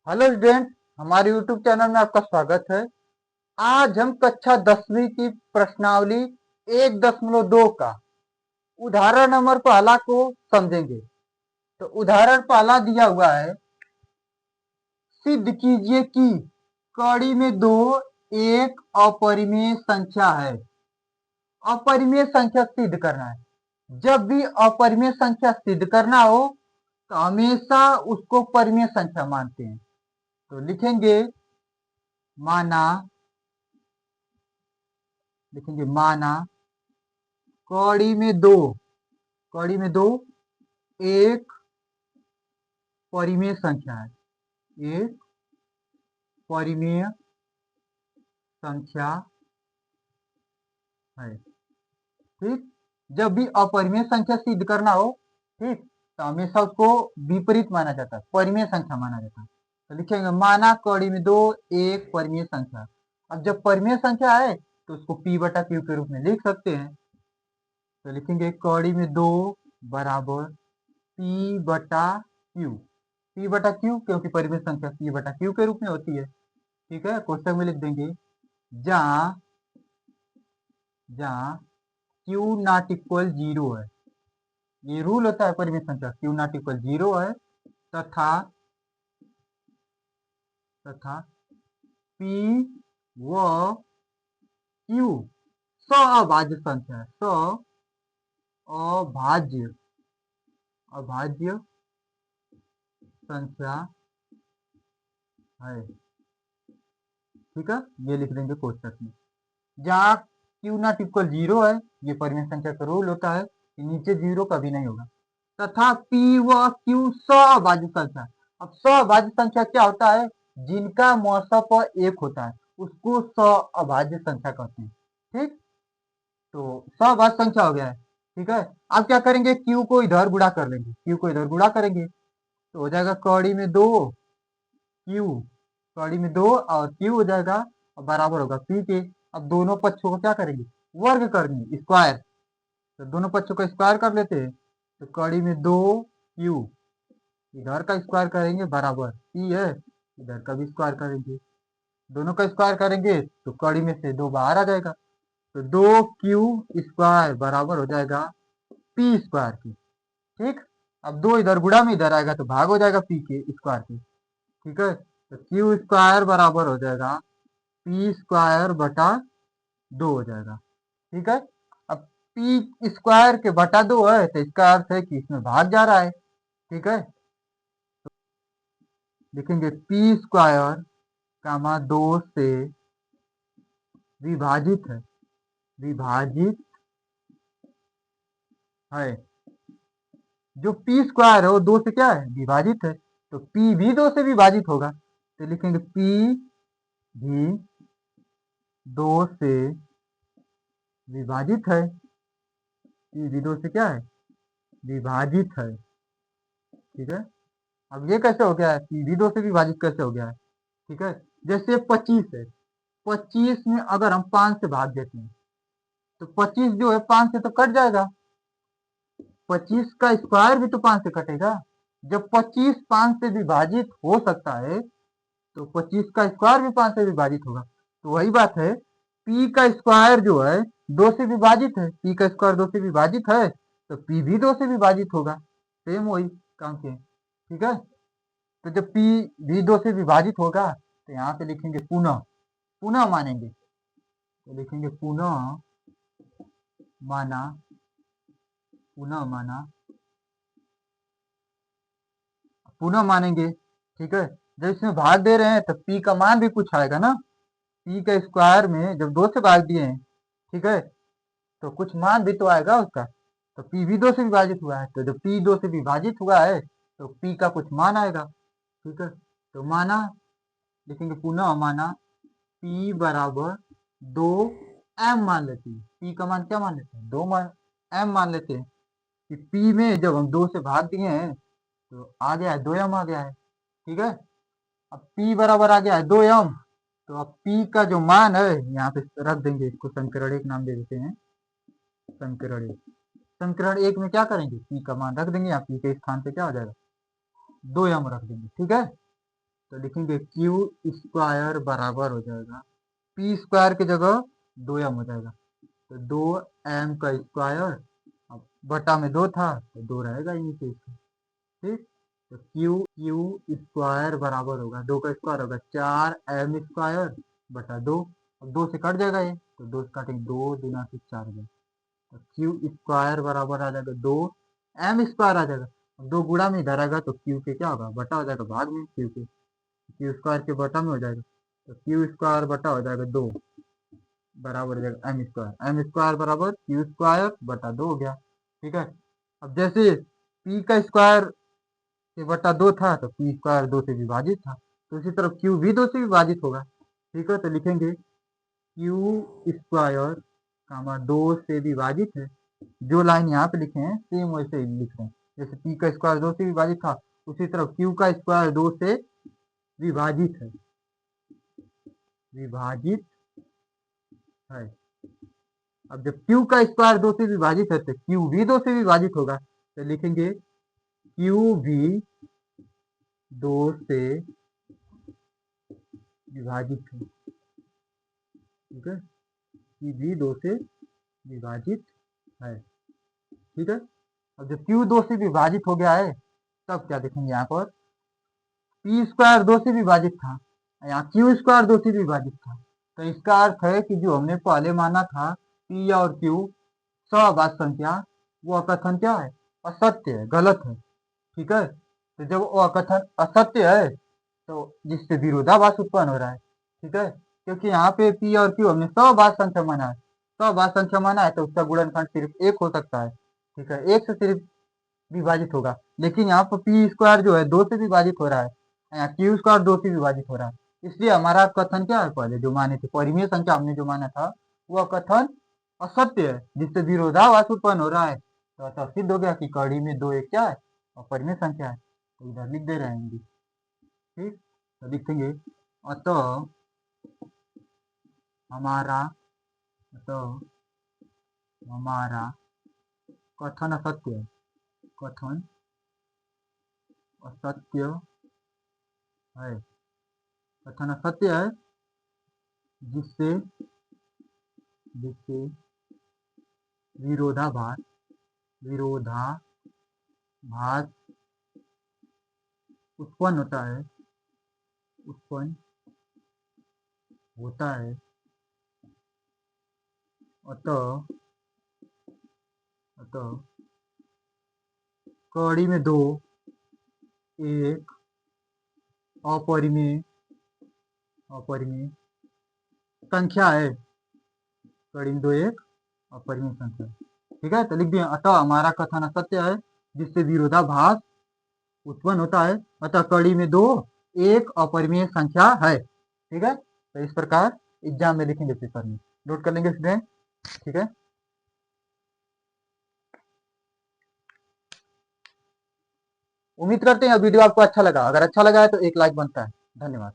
Hello student, हमारे YouTube channel में आपका स्वागत है। आज हम कक्षा 10वीं की प्रश्नावली 1.2 का उदाहरण नंबर पहला को समझेंगे। तो उदाहरण पहला दिया हुआ है, सिद्ध कीजिए कि कड़ी में दो एक अपरिमेय संख्या है। अपरिमेय संख्या सिद्ध करना है। जब भी अपरिमेय संख्या सिद्ध करना हो तो हमेशा उसको परिमेय संख्या मानते हैं। तो माना लिखेंगे माना कड़ी में दो एक परिमेय संख्या है। एक परिमेय संख्या है। ठीक। जब भी अपरिमेय संख्या सिद्ध करना हो, ठीक, तो हमेशा उसको विपरीत माना जाता है, परिमेय संख्या माना जाता है। तो लिखेंगे माना कड़ी में दो एक परिमेय संख्या। अब जब परिमेय संख्या है तो उसको पी बटा क्यू के रूप में लिख सकते हैं। तो लिखेंगे कड़ी में दो बराबर पी बटा क्यू। पी बटा क्यू क्योंकि परिमेय संख्या पी बटा क्यू के रूप में होती है। ठीक है, क्वेश्चन में लिख देंगे जहाँ जहाँ क्यू नॉट इक्वल जीरो है। ये रूल होता है परिमेय संख्या क्यू नॉट इक्वल जीरो है तथा तथा पी व क्यू सअभाज्य संख्या है। अभाज्य अभाज्य संख्या है। ठीक है, ये लिख देंगे कोष्टक में। जहाँ क्यू नॉट इक्वल जीरो है, ये परिमेय संख्या का रूल होता है कि नीचे जीरो कभी नहीं होगा। तथा पी व क्यू सअभाज्य संख्या। अब सअभाज्य संख्या क्या होता है? जिनका मौसम एक होता है उसको सअभाज्य संख्या कहते हैं। ठीक, तो सअभाज्य संख्या हो गया है। ठीक है, अब क्या करेंगे, क्यू को इधर गुणा कर लेंगे। क्यू को इधर गुणा करेंगे तो हो जाएगा कड़ी में दो क्यू, कड़ी में दो और क्यू हो जाएगा और बराबर होगा पी के। अब दोनों पक्षों को क्या करेंगे, वर्ग करेंगे, स्क्वायर। तो दोनों पक्षों को स्क्वायर कर लेते हैं। तो कड़ी में दो क्यू, इधर का स्क्वायर करेंगे बराबर पी है, इधर का भी स्क्वायर करेंगे। दोनों का स्क्वायर करेंगे तो कड़ी में से दो बाहर आ जाएगा। तो दो क्यू स्क्वायर बराबर हो जाएगा पी स्क्वायर की। ठीक, अब दो इधर गुणा में इधर आएगा तो भाग हो जाएगा पी के स्क्वायर की। ठीक है, तो क्यू स्क्वायर बराबर हो जाएगा पी स्क्वायर बटा दो हो जाएगा। ठीक है, अब पी स्क्वायर के बटा दो है तो इसका अर्थ है कि इसमें भाग जा रहा है। ठीक है, लिखेंगे पी स्क्वायर कामा दो से विभाजित है, विभाजित है। जो पी स्क्वायर है वो दो से क्या है, विभाजित है। तो पी भी दो से विभाजित होगा। तो लिखेंगे पी भी दो से विभाजित है। पी भी दो से क्या है, विभाजित है। ठीक है, अब ये कैसे हो गया है, पी भी दो से विभाजित कैसे हो गया है? ठीक है, जैसे 25 है, 25 में अगर हम 5 से भाग देते हैं तो 25 जो है 5 से तो कट जाएगा। 25 का स्क्वायर भी तो 5 से कटेगा। जब 25 5 से विभाजित हो सकता है तो 25 का स्क्वायर भी 5 से विभाजित होगा। तो वही बात है, पी का स्क्वायर जो है दो से विभाजित है, पी का स्क्वायर दो से विभाजित है तो पी भी दो से विभाजित होगा। सेम वही काम के। ठीक है, तो जब पी भी दो से विभाजित होगा तो यहाँ पे लिखेंगे पुनः, पुनः मानेंगे। तो लिखेंगे माना पुनः माना, पुनः मानेंगे। ठीक है, जब इसमें भाग दे रहे हैं तो पी का मान भी कुछ आएगा ना। पी के स्क्वायर में जब दो से भाग दिए हैं, ठीक है, तो कुछ मान भी तो आएगा उसका। तो पी भी दो से विभाजित हुआ है तो जब पी दो से विभाजित हुआ है तो पी का कुछ मान आएगा। ठीक है, तो माना, लिखेंगे पुनः माना पी बराबर दो एम मान लेते हैं। पी का मान क्या मान लेते हैं, दो मान, एम मान लेते हैं कि पी में जब हम दो से भाग दिए हैं तो आ गया है दो एम आ गया है। ठीक है, अब P बराबर आ गया है दो एम। तो अब P का जो मान है यहाँ पे रख देंगे, इसको समीकरण एक नाम दे देते हैं। समीकरण एक, समीकरण एक में क्या करेंगे, P का मान रख देंगे, यहाँ P के स्थान पे क्या हो जाएगा, दो एम रख देंगे। ठीक है, तो लिखेंगे क्यू स्क्वायर बराबर हो जाएगा पी स्क्वायर की जगह 2m हो जाएगा, तो 2m का स्क्वायर, अब बटा में 2 था तो 2 रहेगा ही नीचे इसका। ठीक, तो क्यू स्क्वायर बराबर होगा 2 का स्क्वायर होगा 4m स्क्वायर बटा 2। अब 2 से कट जाएगा ये, तो 2 से काटेंगे 2 दूना से 4 हो जाएगा, तो क्यू स्क्वायर बराबर आ जाएगा 2m स्क्वायर आ जाएगा। अब 2 गुणा में इधर आएगा तो क्यू के क्या होगा, बटा हो जाएगा भाग में क्यू के, क्यू स्क्वायर के बटा में हो जाएगा, तो क्यू स्क्वायर बटा हो जाएगा 2 बराबर हो जाएगा एम स्क्वायर बराबर क्यू स्क्वायर बटा 2 हो गया। ठीक है, अब जैसे पी का स्क्वायर के बटा 2 था तो पी स्क्वायर 2 से विभाजित था, तो इसी तरफ क्यू भी 2 से विभाजित होगा। ठीक है, तो लिखेंगे क्यू स्क्वायर कामा 2 से विभाजित है, जो लाइन यहाँ पे लिखे हैं सेम वैसे ही लिख रहे हैं, जैसे पी का स्क्वायर 2 से विभाजित था उसी तरफ क्यू का स्क्वायर 2 से विभाजित है, विभाजित है। अब जब क्यू का स्क्वायर 2 से विभाजित है तो क्यू भी 2 से विभाजित होगा, तो लिखेंगे क्यू भी 2 से विभाजित है। ठीक है, क्यू भी 2 से विभाजित है। ठीक है, अब जब क्यू 2 से विभाजित हो गया है तब क्या देखेंगे, यहाँ पर पी स्क्वायर 2 से विभाजित था, यहाँ क्यू स्क्वायर 2 से विभाजित था, तो इसका अर्थ है कि जो हमने पहले माना था पी और क्यू सवाभाज्य संख्या, वो कथन क्या है, असत्य है, गलत है। ठीक है, तो जब वो कथन असत्य है तो जिससे विरोधाभास उत्पन्न हो रहा है। ठीक है, क्योंकि यहाँ पे पी और क्यू हमने सवाभाज्य संख्या माना है, सवाभाज्य संख्या माना है तो उसका गुणनखंड सिर्फ एक हो सकता है। ठीक है, एक से सिर्फ विभाजित होगा, लेकिन यहाँ पर पी स्क्वायर जो है 2 से विभाजित हो रहा है, यहाँ क्यू स्क्वायर 2 से विभाजित हो रहा है, इसलिए हमारा कथन क्या है, पहले जो माने थे परिमेय संख्या हमने जो माना था वह कथन असत्य है, जिससे विरोधाभास उत्पन्न हो रहा है, तो ऐसा सिद्ध हो गया कि कड़ी में 2 एक क्या है, अपरिमेय संख्या है, तो इधर लिख दे रहे हैं हिंदी। ठीक, तो लिखेंगे अतः हमारा अतः हमारा कथन असत्य है, कथन असत्य है, कथन असत्य है, जिससे जिससे विरोधाभास विरोधाभास उत्पन्न होता है, उत्पन्न होता है। अतः अतः कड़ी में 2 एक अपरिमेय अपरिमेय संख्या है, कड़ी में 2 एक अपरिमेय संख्या। ठीक है, तो लिख दिए अतः हमारा कथन असत्य है जिससे विरोधाभास उत्पन्न होता है, अतः कड़ी में 2 एक अपरिमेय संख्या है। ठीक है, तो इस प्रकार एग्जाम में लिखेंगे, पेपर में नोट कर लेंगे स्टूडेंट। ठीक है, उम्मीद करते हैं वीडियो आपको अच्छा लगा, अगर अच्छा लगा है तो एक लाइक बनता है। धन्यवाद।